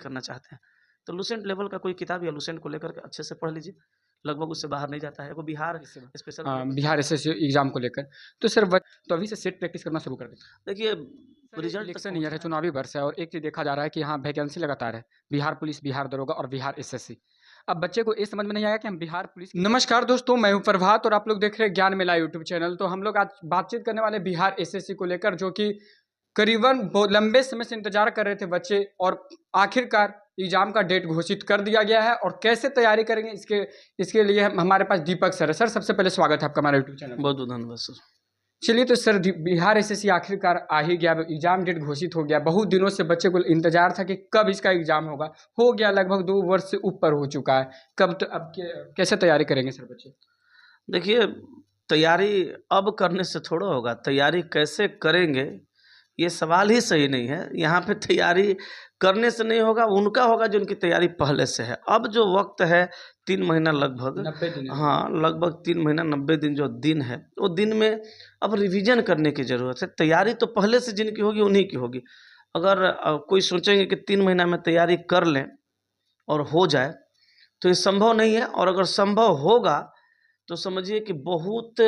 करना चाहते हैं, तो लुसेंट लेवल का कोई किताब या लुसेंट को लेकर के अच्छे से पढ़ लीजिए, लगभग उससे बाहर नहीं जाता है। वो Bihar special Bihar SSC exam को लेकर। तो सर तो अभी से सेट प्रैक्टिस करना शुरू कर दें। देखिए रिजल्ट इलेक्शन ईयर है, चुनावी वर्ष है, और एक चीज देखा जा रहा है कि यहाँ वैकेंसी लगातार है, बिहार पुलिस, बिहार दरोगा और बिहार एसएससी। अब बच्चे को ये समझ में नहीं आया कि हम बिहार पुलिस। नमस्कार दोस्तों, मैं हूं प्रभात और आप लोग देख रहे हैं ज्ञान मेला यूट्यूब चैनल। तो हम लोग आज बातचीत करने वाले बिहार एसएससी को लेकर, जो कि करीबन बहुत लंबे समय से इंतजार कर रहे थे बच्चे, और आखिरकार एग्जाम का डेट घोषित कर दिया गया है। और कैसे तैयारी करेंगे इसके लिए हमारे पास दीपक सर है। सर सबसे पहले स्वागत है आपका हमारे यूट्यूब चैनल। बहुत बहुत धन्यवाद सर। चलिए, तो सर बिहार एसएससी आखिरकार आ ही गया, एग्जाम डेट घोषित हो गया। बहुत दिनों से बच्चे को इंतजार था कि कब इसका एग्जाम होगा। हो गया, लगभग 2 वर्ष से ऊपर हो चुका है। कब तो अब कैसे तैयारी करेंगे सर बच्चे? देखिए, तैयारी अब करने से थोड़ा होगा, तैयारी कैसे करेंगे ये सवाल ही सही नहीं है। यहाँ पे तैयारी करने से नहीं होगा, उनका होगा जो उनकी तैयारी पहले से है। अब जो वक्त है 3 महीना लगभग, 90 दिन। हाँ लगभग 3 महीना 90 दिन जो दिन है, वो दिन में अब रिवीजन करने की ज़रूरत है। तैयारी तो पहले से जिनकी होगी उन्हीं की होगी। अगर कोई सोचेंगे कि 3 महीना में तैयारी कर लें और हो जाए, तो ये संभव नहीं है। और अगर संभव होगा तो समझिए कि बहुत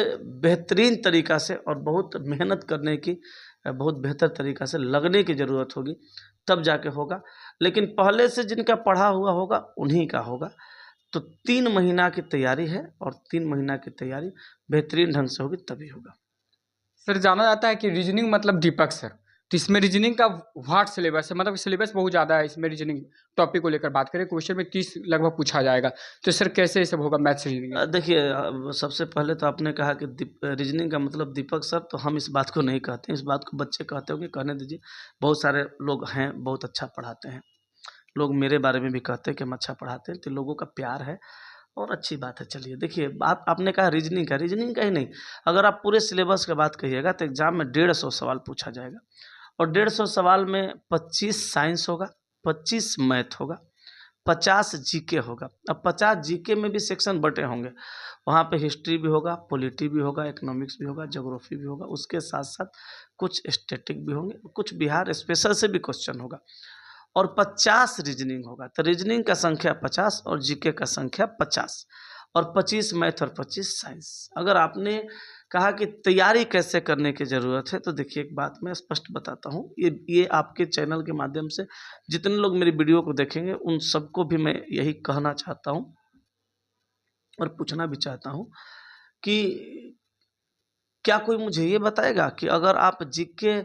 बेहतरीन तरीका से और बहुत मेहनत करने की, बहुत बेहतर तरीका से लगने की ज़रूरत होगी, तब जाके होगा। लेकिन पहले से जिनका पढ़ा हुआ होगा उन्हीं का होगा। तो 3 महीना की तैयारी है और 3 महीना की तैयारी बेहतरीन ढंग से होगी तभी होगा। सर जाना जाता है कि रीजनिंग मतलब दीपक सर, तो इसमें रीजनिंग का व्हाट सिलेबस है, मतलब सिलेबस बहुत ज़्यादा है इसमें। रीजनिंग टॉपिक को लेकर बात करें, क्वेश्चन में 30 लगभग पूछा जाएगा। तो सर कैसे ये सब होगा मैथ्स रीजनिंग? देखिए, सबसे पहले तो आपने कहा कि रीजनिंग का मतलब दीपक सर, तो हम इस बात को नहीं कहते हैं, इस बात को बच्चे कहते होंगे, कहने दीजिए। बहुत सारे लोग हैं बहुत अच्छा पढ़ाते हैं, लोग मेरे बारे में भी कहते हैं कि हम अच्छा पढ़ाते हैं, तो लोगों का प्यार है और अच्छी बात है। चलिए देखिए, बात आपने कहा रीजनिंग का ही नहीं, अगर आप पूरे सिलेबस की बात कहिएगा तो एग्जाम में 150 सवाल पूछा जाएगा। और 150 सवाल में 25 साइंस होगा, 25 मैथ होगा, 50 जीके होगा। अब 50 जीके में भी सेक्शन बटे होंगे, वहाँ पे हिस्ट्री भी होगा, पॉलिटी भी होगा, इकोनॉमिक्स भी होगा, ज्योग्राफी भी होगा, उसके साथ साथ कुछ स्टैटिक भी होंगे, कुछ बिहार स्पेशल से भी क्वेश्चन होगा, और 50 रीजनिंग होगा। तो रीजनिंग का संख्या 50 और जीके का संख्या 50, और 25 मैथ और 25 साइंस। अगर आपने कहा कि तैयारी कैसे करने की ज़रूरत है, तो देखिए एक बात मैं स्पष्ट बताता हूँ। ये आपके चैनल के माध्यम से जितने लोग मेरी वीडियो को देखेंगे उन सबको भी मैं यही कहना चाहता हूँ और पूछना भी चाहता हूँ कि क्या कोई मुझे ये बताएगा कि अगर आप जीके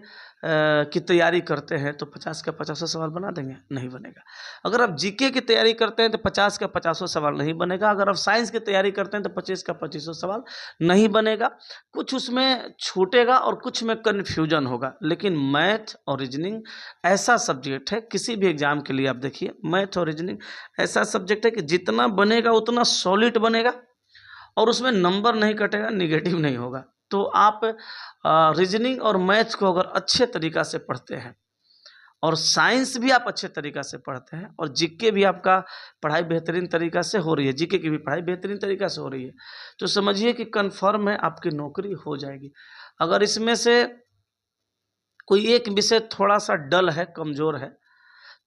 की तैयारी करते हैं तो 50 का 50 सवाल बना देंगे? नहीं बनेगा। अगर आप जीके की तैयारी करते हैं तो 50 का 50 सवाल नहीं बनेगा। अगर आप साइंस की तैयारी करते हैं तो 25 का 25 सवाल नहीं बनेगा। कुछ उसमें छूटेगा और कुछ में कन्फ्यूजन होगा। लेकिन मैथ और रीजनिंग ऐसा सब्जेक्ट है, किसी भी एग्जाम के लिए आप देखिए, मैथ और रीजनिंग ऐसा सब्जेक्ट है कि जितना बनेगा उतना सॉलिड बनेगा और उसमें नंबर नहीं कटेगा, निगेटिव नहीं होगा। तो आप रीजनिंग और मैथ्स को अगर अच्छे तरीक़ा से पढ़ते हैं और साइंस भी आप अच्छे तरीक़ा से पढ़ते हैं और जीके भी आपका पढ़ाई बेहतरीन तरीक़ा से हो रही है, जीके की भी पढ़ाई बेहतरीन तरीक़ा से हो रही है, तो समझिए कि कन्फर्म है आपकी नौकरी हो जाएगी। अगर इसमें से कोई एक विषय थोड़ा-सा डल है, कमज़ोर है,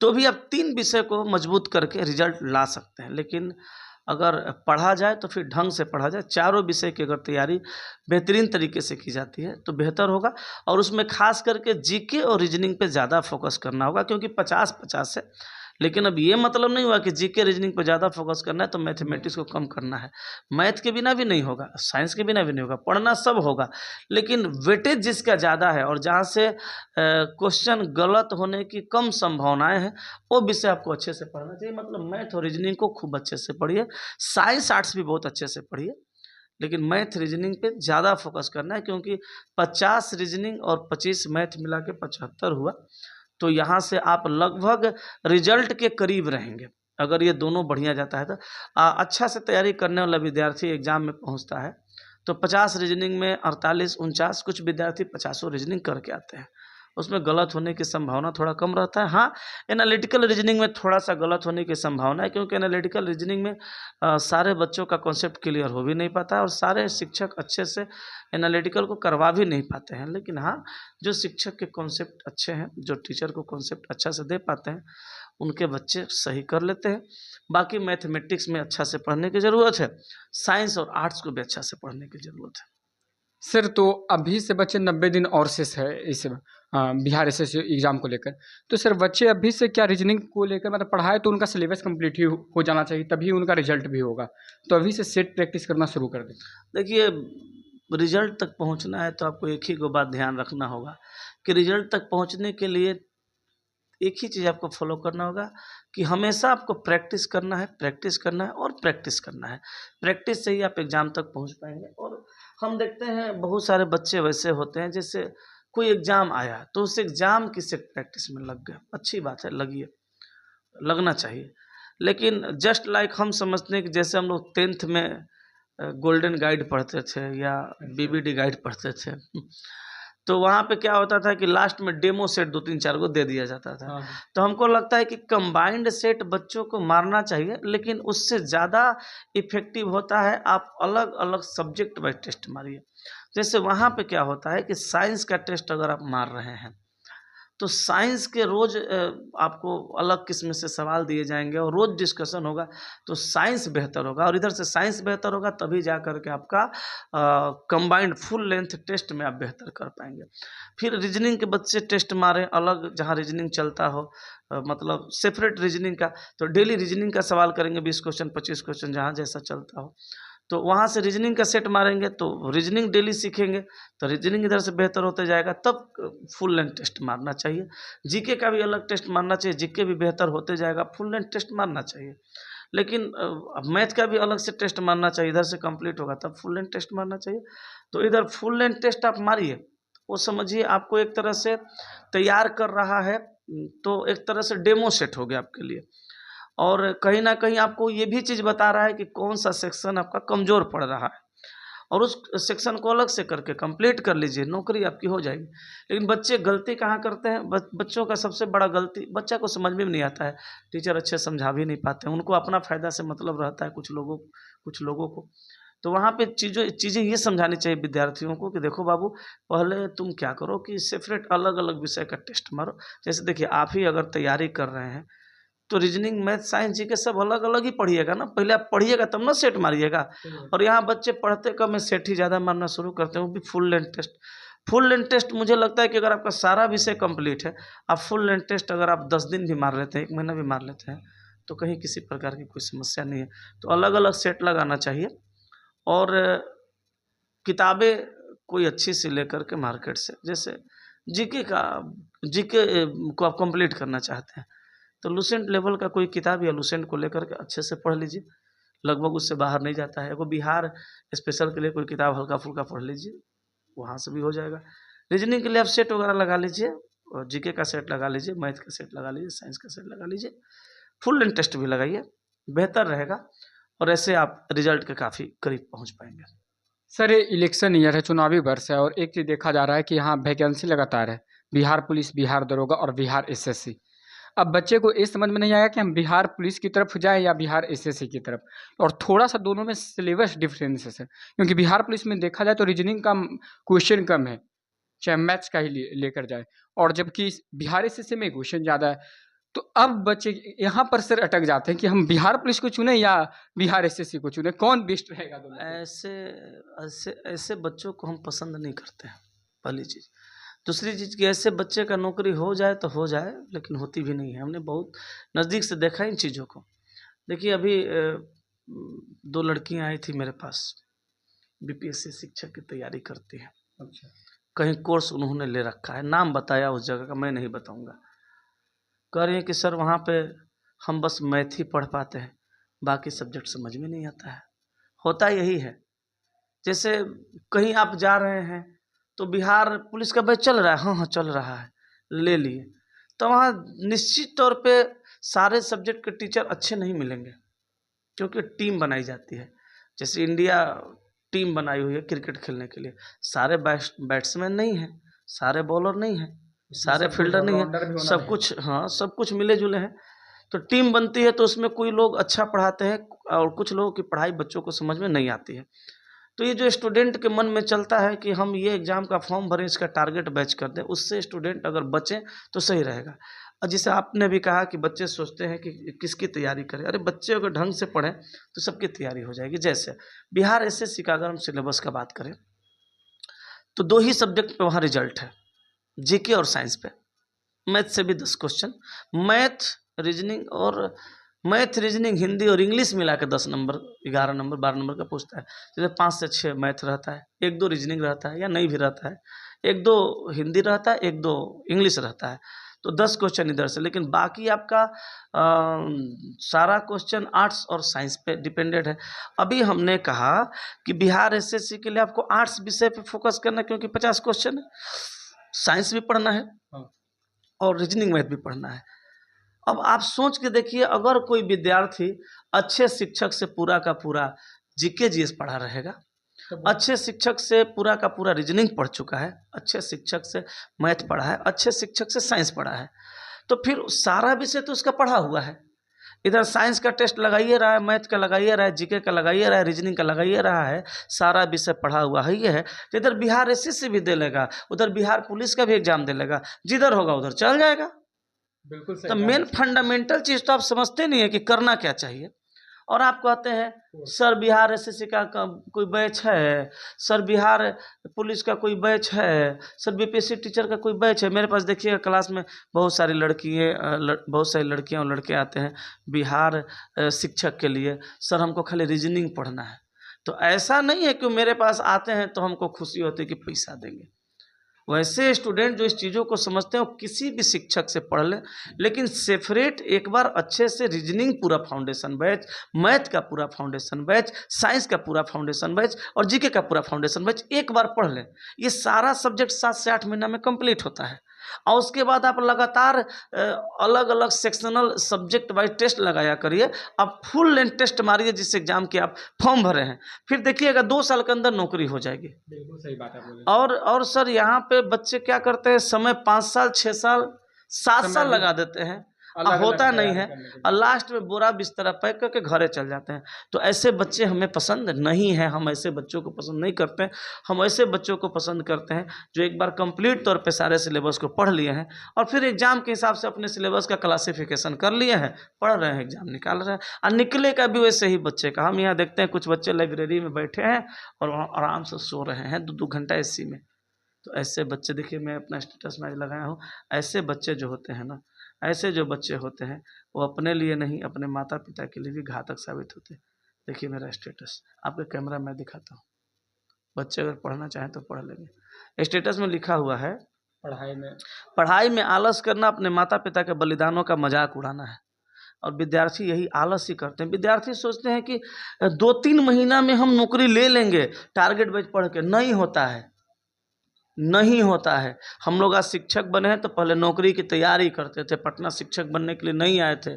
तो भी आप 3 विषय को मजबूत करके रिजल्ट ला सकते हैं। लेकिन अगर पढ़ा जाए तो फिर ढंग से पढ़ा जाए, चारों विषय की अगर तैयारी बेहतरीन तरीके से की जाती है तो बेहतर होगा। और उसमें खास करके जीके और रीजनिंग पे ज़्यादा फोकस करना होगा, क्योंकि 50-50 है। लेकिन अब ये मतलब नहीं हुआ कि जीके रीजनिंग पे ज़्यादा फोकस करना है तो मैथमेटिक्स को कम करना है। मैथ के बिना भी नहीं होगा, साइंस के बिना भी नहीं होगा, पढ़ना सब होगा। लेकिन वेटेज जिसका ज़्यादा है और जहाँ से क्वेश्चन गलत होने की कम संभावनाएं हैं, वो विषय आपको अच्छे से पढ़ना चाहिए। मतलब मैथ और रीजनिंग को खूब अच्छे से पढ़िए, साइंस आर्ट्स भी बहुत अच्छे से पढ़िए, लेकिन मैथ रीजनिंग पे ज़्यादा फोकस करना है, क्योंकि 50 रीजनिंग और 25 मैथ मिला के 75 हुआ। तो यहाँ से आप लगभग रिजल्ट के करीब रहेंगे अगर ये दोनों बढ़िया जाता है तो। अच्छा से तैयारी करने वाला विद्यार्थी एग्जाम में पहुँचता है तो 50 रीजनिंग में 48-49, कुछ विद्यार्थी 50 रीजनिंग करके आते हैं, उसमें गलत होने की संभावना थोड़ा कम रहता है। हाँ, एनालिटिकल रीजनिंग में थोड़ा-सा गलत होने की संभावना है, क्योंकि एनालिटिकल रीजनिंग में सारे बच्चों का कॉन्सेप्ट क्लियर हो भी नहीं पाता है और सारे शिक्षक अच्छे से एनालिटिकल को करवा भी नहीं पाते हैं। लेकिन हाँ, जो शिक्षक के कॉन्सेप्ट अच्छे हैं, जो टीचर को कॉन्सेप्ट अच्छा से दे पाते हैं, उनके बच्चे सही कर लेते हैं। बाकी मैथमेटिक्स में अच्छा से पढ़ने की ज़रूरत है, साइंस और आर्ट्स को भी अच्छा से पढ़ने की ज़रूरत है। सर तो अभी से बच्चे 90 दिन और शेष है इस बिहार एसएससी एग्जाम को लेकर। तो सर बच्चे अभी से क्या रीजनिंग को लेकर मतलब पढ़ाए तो उनका सिलेबस कंप्लीट ही हो जाना चाहिए, तभी उनका रिजल्ट भी होगा। तो अभी से सेट प्रैक्टिस करना शुरू कर दें। देखिए, रिजल्ट तक पहुंचना है तो आपको एक ही को बात ध्यान रखना होगा कि रिजल्ट तक पहुंचने के लिए एक ही चीज़ आपको फॉलो करना होगा कि हमेशा आपको प्रैक्टिस करना है, प्रैक्टिस करना है और प्रैक्टिस करना है। प्रैक्टिस से ही आप एग्ज़ाम तक पहुंच पाएंगे। और हम देखते हैं बहुत सारे बच्चे वैसे होते हैं, जैसे कोई एग्ज़ाम आया तो उस एग्ज़ाम की से प्रैक्टिस में लग गए। अच्छी बात है, लगिए, लगना चाहिए। लेकिन जस्ट लाइक हम समझते हैं कि जैसे हम लोग 10th में गोल्डन गाइड पढ़ते थे या बीबीडी गाइड पढ़ते थे, तो वहाँ पे क्या होता था कि लास्ट में डेमो सेट 2-3-4 को दे दिया जाता था। हाँ। तो हमको लगता है कि कंबाइंड सेट बच्चों को मारना चाहिए, लेकिन उससे ज़्यादा इफ़ेक्टिव होता है आप अलग-अलग सब्जेक्ट वाइज़ टेस्ट मारिए। जैसे वहाँ पे क्या होता है कि साइंस का टेस्ट अगर आप मार रहे हैं, तो साइंस के रोज़ आपको अलग किस्म से सवाल दिए जाएंगे और रोज़ डिस्कशन होगा, तो साइंस बेहतर होगा। और इधर से साइंस बेहतर होगा तभी जा कर के आपका कंबाइंड फुल लेंथ टेस्ट में आप बेहतर कर पाएंगे। फिर रीजनिंग के बच्चे टेस्ट मारें अलग, जहाँ रीजनिंग चलता हो, मतलब सेपरेट रीजनिंग का, तो डेली रीजनिंग का सवाल करेंगे 20 क्वेश्चन 25 क्वेश्चन जहाँ जैसा चलता हो, तो वहाँ से रीजनिंग का सेट मारेंगे तो रीजनिंग डेली सीखेंगे, तो रीजनिंग इधर से बेहतर होते जाएगा, तब फुल लेंथ टेस्ट मारना चाहिए। जीके का भी अलग टेस्ट मारना चाहिए, जीके भी बेहतर होते जाएगा, फुल लेंथ टेस्ट मारना चाहिए। लेकिन अब मैथ का भी अलग से टेस्ट मारना चाहिए, इधर से कंप्लीट होगा तब फुल लेंथ टेस्ट मारना चाहिए। तो इधर फुल लेंथ टेस्ट आप मारिए, वो समझिए आपको एक तरह से तैयार कर रहा है, तो एक तरह से डेमो सेट हो गया आपके लिए। और कहीं न कहीं आपको ये भी चीज़ बता रहा है कि कौन-सा सेक्शन आपका कमज़ोर पड़ रहा है, और उस सेक्शन को अलग से करके कंप्लीट कर लीजिए, नौकरी आपकी हो जाएगी। लेकिन बच्चे गलती कहाँ करते हैं? बच्चों का सबसे बड़ा गलती, बच्चा को समझ में भी नहीं आता है, टीचर अच्छे समझा भी नहीं पाते हैं, उनको अपना फ़ायदा से मतलब रहता है कुछ लोगों को। तो वहाँ पे चीज़ें ये समझानी चाहिए विद्यार्थियों को कि देखो बाबू, पहले तुम क्या करो कि सेपरेट अलग-अलग विषय का टेस्ट मारो। जैसे देखिए, आप ही अगर तैयारी कर रहे हैं, तो रीजनिंग, मैथ, साइंस, जीके सब अलग-अलग ही पढ़िएगा ना। पहले आप पढ़िएगा तब ना सेट मारिएगा। और यहाँ बच्चे पढ़ते कम है, सेट ही ज़्यादा मारना शुरू करते हैं, वो भी full length test. Full length test मुझे लगता है कि अगर आपका सारा विषय कंप्लीट है, आप फुल लेंथ टेस्ट अगर आप 10 दिन भी मार लेते हैं, 1 महीना भी मार लेते हैं, तो कहीं किसी प्रकार की कोई समस्या नहीं है। तो अलग-अलग सेट लगाना चाहिए। और किताबें कोई अच्छी सी लेकर के मार्केट से, जैसे जीके का, जीके को आप कंप्लीट करना चाहते हैं, तो लुसेंट लेवल का कोई किताब या लुसेंट को लेकर के अच्छे से पढ़ लीजिए, लगभग उससे बाहर नहीं जाता है। वो बिहार स्पेशल के लिए कोई किताब हल्का-फुल्का पढ़ लीजिए, वहाँ से भी हो जाएगा। रीजनिंग के लिए आप सेट वगैरह लगा लीजिए, और जीके का सेट लगा लीजिए, मैथ का सेट लगा लीजिए, साइंस का सेट लगा लीजिए, फुल लेंथ टेस्ट भी लगाइए, बेहतर रहेगा, और ऐसे आप रिजल्ट के काफ़ी करीब पहुँच पाएँगे। सर ये इलेक्शन ईयर है, चुनावी वर्ष है, और एक चीज़ देखा जा रहा है कि यहाँ वैकेंसी लगातार है, बिहार पुलिस, बिहार दरोगा और बिहार एसएससी। अब बच्चे को ये समझ में नहीं आया कि हम बिहार पुलिस की तरफ जाएँ या बिहार एसएससी की तरफ, और थोड़ा-सा दोनों में सिलेबस डिफरेंसेस है। क्योंकि बिहार पुलिस में देखा जाए तो रीजनिंग का क्वेश्चन कम है, चाहे मैथ्स का ही लेकर जाएँ, और जबकि बिहार एसएससी में क्वेश्चन ज़्यादा है। तो अब बच्चे यहाँ पर सर अटक जाते हैं कि हम बिहार पुलिस को चुनें या बिहार एसएससी को चुनें, कौन बेस्ट रहेगा दोनों में? ऐसे ऐसे ऐसे बच्चों को हम पसंद नहीं करते हैं, पहली चीज़। दूसरी चीज़ कि ऐसे बच्चे का नौकरी हो जाए तो हो जाए, लेकिन होती भी नहीं है। हमने बहुत नज़दीक से देखा है इन चीज़ों को। देखिए, अभी 2 लड़कियाँ आई थी मेरे पास, बीपीएससी शिक्षक की तैयारी करती हैं। अच्छा। कहीं कोर्स उन्होंने ले रखा है, नाम बताया उस जगह का, मैं नहीं बताऊँगा। कह रही हैं कि सर वहाँ पे हम बस मैथ ही पढ़ पाते हैं, बाकी सब्जेक्ट समझ में नहीं आता है। होता यही है। जैसे कहीं आप जा रहे हैं, तो बिहार पुलिस का बैच चल रहा है, हाँ, हाँ, चल रहा है, ले लिए। तो वहाँ निश्चित तौर पे सारे सब्जेक्ट के टीचर अच्छे नहीं मिलेंगे, क्योंकि टीम बनाई जाती है। जैसे इंडिया टीम बनाई हुई है क्रिकेट खेलने के लिए, सारे बैट्समैन नहीं हैं, सारे बॉलर नहीं हैं, सारे फील्डर नहीं हैं, सब कुछ, हाँ, सब कुछ मिले-जुले हैं। तो टीम बनती है, तो उसमें कोई लोग अच्छा पढ़ाते हैं और कुछ लोगों की पढ़ाई बच्चों को समझ में नहीं आती है। तो ये जो स्टूडेंट के मन में चलता है कि हम ये एग्ज़ाम का फॉर्म भरें, इसका टारगेट बैच कर दें, उससे स्टूडेंट अगर बचें तो सही रहेगा। और जैसे आपने भी कहा कि बच्चे सोचते हैं कि किसकी तैयारी करें, अरे बच्चे अगर ढंग से पढ़ें तो सबकी तैयारी हो जाएगी। जैसे बिहार एसएससी का अगर हम सिलेबस का बात करें तो 2 ही सब्जेक्ट पे वहाँ रिजल्ट है, जीके और साइंस पे। मैथ से भी 10 क्वेश्चन, मैथ रीजनिंग और मैथ रीजनिंग हिंदी और इंग्लिश मिला के 10 नंबर 11 नंबर 12 नंबर का पूछता है। जैसे 5 से 6 मैथ रहता है, 1-2 रीजनिंग रहता है या नहीं भी रहता है, 1-2 हिंदी रहता है, 1-2 इंग्लिश रहता है। तो 10 क्वेश्चन इधर से, लेकिन बाकी आपका सारा क्वेश्चन आर्ट्स और साइंस पे डिपेंडेड है। अभी हमने कहा कि बिहार एसएससी के लिए आपको आर्ट्स विषय पे फोकस करना है, क्योंकि 50 क्वेश्चन है, साइंस भी पढ़ना है और रीजनिंग मैथ भी पढ़ना है। अब आप सोच के देखिए, अगर कोई विद्यार्थी अच्छे शिक्षक से पूरा का पूरा जीके जीएस पढ़ा रहेगा, अच्छे शिक्षक से पूरा का पूरा रीजनिंग पढ़ चुका है, अच्छे शिक्षक से मैथ पढ़ा है, अच्छे शिक्षक से साइंस पढ़ा है, तो फिर सारा विषय तो उसका पढ़ा हुआ है। इधर साइंस का टेस्ट लगाइए रहा है, मैथ का लगाइए रहा है, जीके का लगाइए रहा है, रीजनिंग का लगाइए रहा है, सारा विषय पढ़ा हुआ है। ये है तो इधर बिहार एसएससी भी दे लेगा, उधर बिहार पुलिस का भी एग्जाम दे लेगा, जिधर होगा उधर चल जाएगा। बिल्कुल सही तो कहा। मेन फंडामेंटल चीज तो आप समझते नहीं है कि करना क्या चाहिए। और आप कहते हैं सर बिहार एसएससी का कोई बैच है, सर बिहार पुलिस का कोई बैच है, सर बीपीएससी टीचर का कोई बैच है। मेरे पास देखिएगा क्लास में बहुत सारी बहुत सारी लड़कियां और लड़के आते हैं बिहार शिक्षक के लिए, सर हमको खाली रीजनिंग पढ़ना है। तो ऐसा नहीं है कि मेरे पास आते हैं तो हमको खुशी होती है कि पैसा देंगे। वैसे स्टूडेंट जो इस चीज़ों को समझते हैं वो किसी भी शिक्षक से पढ़ लें, लेकिन सेपरेट एक बार अच्छे से रीजनिंग पूरा फाउंडेशन बैच, मैथ का पूरा फाउंडेशन बैच, साइंस का पूरा फाउंडेशन बैच और जीके का पूरा फाउंडेशन बैच एक बार पढ़ लें। ये सारा सब्जेक्ट 7 से 8 महीना में कंप्लीट होता है। और उसके बाद आप लगातार अलग अलग सेक्शनल सब्जेक्ट वाइज टेस्ट लगाया करिए। आप फुल लेंथ टेस्ट मारिए जिस एग्जाम के आप फॉर्म भरे हैं, फिर देखिएगा 2 साल के अंदर नौकरी हो जाएगी। बिल्कुल सही बात है बोले। और सर यहाँ पे बच्चे क्या करते हैं, समय 5 साल 6 साल 7 समय साल भी लगा देते हैं, अलग-अलग होता नहीं तैयारी है, करने के और लिए। लास्ट में बोरा बिस्तरा पैक करके घरे चल जाते हैं। तो ऐसे बच्चे हमें पसंद नहीं है, हम ऐसे बच्चों को पसंद नहीं करते हैं। हम ऐसे बच्चों को पसंद करते हैं जो एक बार कंप्लीट तौर पे सारे सिलेबस को पढ़ लिए हैं और फिर एग्जाम के हिसाब से अपने सिलेबस का क्लासिफिकेशन कर लिए हैं, पढ़ रहे हैं, एग्जाम निकाल रहे हैं। और निकले का भी वैसे ही बच्चे का। हम यहाँ देखते हैं कुछ बच्चे लाइब्रेरी में बैठे हैं और वहाँ आराम से सो रहे हैं 2-2 घंटा एसी में। तो ऐसे बच्चे, देखिए मैं अपना स्टेटस में लगाया हूँ, ऐसे बच्चे जो होते हैं ना, ऐसे जो बच्चे होते हैं वो अपने लिए नहीं अपने माता पिता के लिए भी घातक साबित होते हैं। देखिए मेरा स्टेटस, आपके कैमरा में दिखाता हूँ। बच्चे अगर पढ़ना चाहें तो पढ़ लेंगे। स्टेटस में लिखा हुआ है, पढ़ाई में आलस करना अपने माता पिता के बलिदानों का मजाक उड़ाना है। और विद्यार्थी यही आलस ही करते हैं। विद्यार्थी सोचते हैं कि 2-3 महीना में हम नौकरी ले लेंगे टारगेट बेच पढ़ के। नहीं होता है, नहीं होता है। हम लोग आज शिक्षक बने हैं तो पहले नौकरी की तैयारी करते थे, पटना शिक्षक बनने के लिए नहीं आए थे।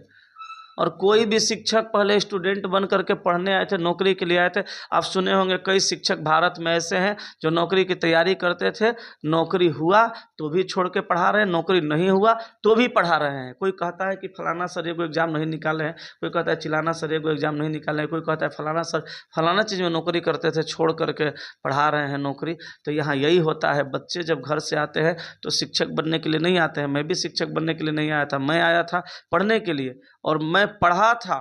और कोई भी शिक्षक पहले स्टूडेंट बन करके पढ़ने आए थे, नौकरी के लिए आए थे। आप सुने होंगे कई शिक्षक भारत में ऐसे हैं जो नौकरी की तैयारी करते थे, नौकरी हुआ तो भी छोड़ के पढ़ा रहे हैं, नौकरी नहीं हुआ तो भी पढ़ा रहे हैं। कोई कहता है कि फलाना सर एगो एग्जाम नहीं निकाले हैं, कोई कहता है चिलाना सर एगो एग्जाम नहीं निकाले हैं, कोई कहता है फलाना सर फलाना चीज़ में नौकरी करते थे छोड़ करके पढ़ा रहे हैं नौकरी। तो यहाँ यही होता है, बच्चे जब घर से आते हैं तो शिक्षक बनने के लिए नहीं आते हैं। मैं भी शिक्षक बनने के लिए नहीं आया था, मैं आया था पढ़ने के लिए और मैं पढ़ा था।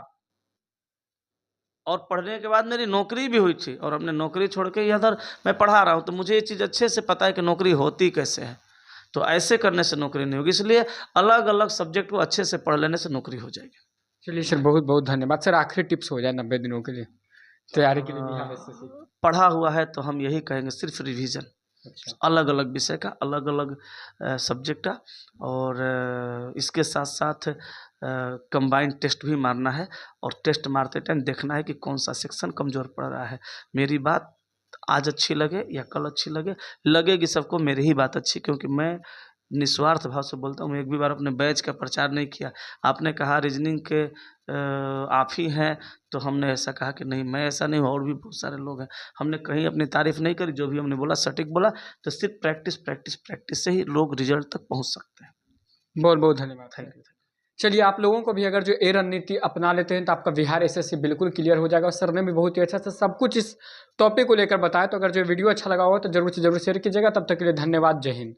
और पढ़ने के बाद मेरी नौकरी भी हुई थी और हमने नौकरी छोड़ के इधर मैं पढ़ा रहा हूँ। तो मुझे ये चीज़ अच्छे से पता है कि नौकरी होती कैसे है। तो ऐसे करने से नौकरी नहीं होगी, इसलिए अलग अलग सब्जेक्ट को अच्छे से पढ़ लेने से नौकरी हो जाएगी। चलिए सर, बहुत बहुत धन्यवाद सर। आखिरी टिप्स हो जाए 90 दिनों के लिए तैयारी के लिए बिहार एसएससी। पढ़ा हुआ है तो हम यही कहेंगे, सिर्फ रिवीजन, अच्छा, अलग अलग विषय का, अलग अलग सब्जेक्ट का, और इसके साथ साथ कंबाइंड टेस्ट भी मारना है। और टेस्ट मारते टाइम देखना है कि कौन सा सेक्शन कमज़ोर पड़ रहा है। मेरी बात आज अच्छी लगे या कल अच्छी लगे, लगेगी सबको मेरी ही बात अच्छी, क्योंकि मैं निस्वार्थ भाव से बोलता हूँ। मैं एक भी बार अपने बैच का प्रचार नहीं किया। आपने कहा रीजनिंग के आप ही हैं, तो हमने ऐसा कहा कि नहीं, मैं ऐसा नहीं हूँ, और भी बहुत सारे लोग हैं। हमने कहीं अपनी तारीफ नहीं करी, जो भी हमने बोला सटीक बोला। तो सिर्फ प्रैक्टिस प्रैक्टिस प्रैक्टिस से ही लोग रिजल्ट तक पहुँच सकते हैं। बहुत बहुत धन्यवाद। Thank you. चलिए, आप लोगों को भी अगर जो ए रणनीति अपना लेते हैं तो आपका बिहार एसएससी बिल्कुल क्लियर हो जाएगा। और सर ने भी बहुत ही अच्छा से सब कुछ इस टॉपिक को लेकर बताया। तो अगर जो वीडियो अच्छा लगा हो तो जरूर से जरूर शेयर कीजिएगा। तब तक के लिए धन्यवाद। जय हिंद।